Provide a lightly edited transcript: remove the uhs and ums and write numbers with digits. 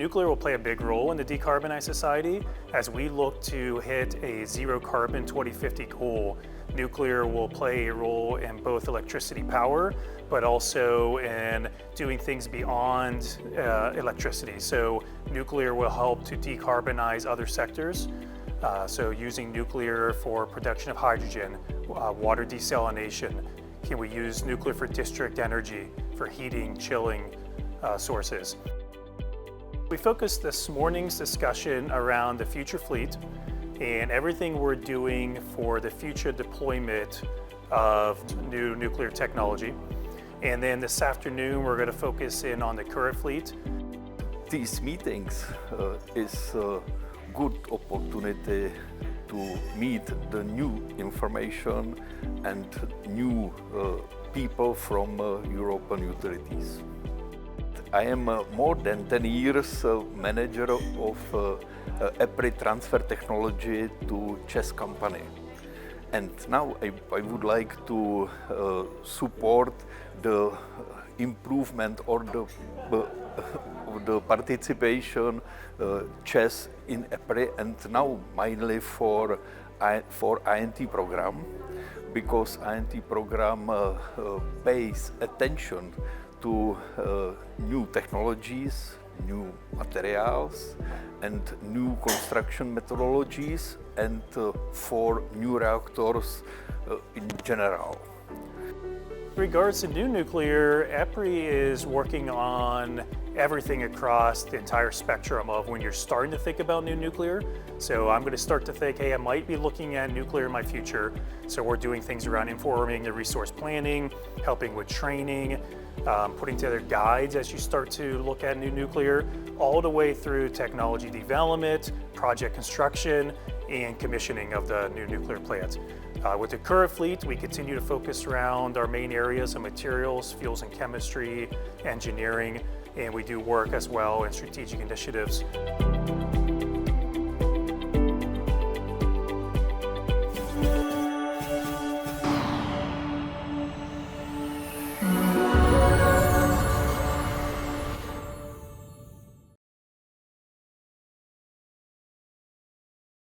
nuclear will play a big role in the decarbonized society. As we look to hit a zero carbon 2050 goal, nuclear will play a role in both electricity power, but also in doing things beyond electricity. So nuclear will help to decarbonize other sectors. So using nuclear for production of hydrogen, water desalination. Can we use nuclear for district energy, for heating, chilling sources? We focused this morning's discussion around the future fleet and everything we're doing for the future deployment of new nuclear technology. And then this afternoon, we're going to focus in on the current fleet. These meetings is a good opportunity to meet the new information and new people from European utilities. I am more than 10 years manager of EPRI transfer technology to Czech company. And now I would like to support the improvement or the participation Czech in EPRI, and now mainly for INT program, because INT program pays attention to new technologies, new materials, and new construction methodologies, and for new reactors in general. In regards to new nuclear, EPRI is working on everything across the entire spectrum of when you're starting to think about new nuclear. So I'm going to start to think, hey, I might be looking at nuclear in my future. So we're doing things around informing the resource planning, helping with training, putting together guides as you start to look at new nuclear, all the way through technology development, project construction, and commissioning of the new nuclear plants. With the current fleet, we continue to focus around our main areas of materials, fuels and chemistry, engineering, and we do work as well in strategic initiatives.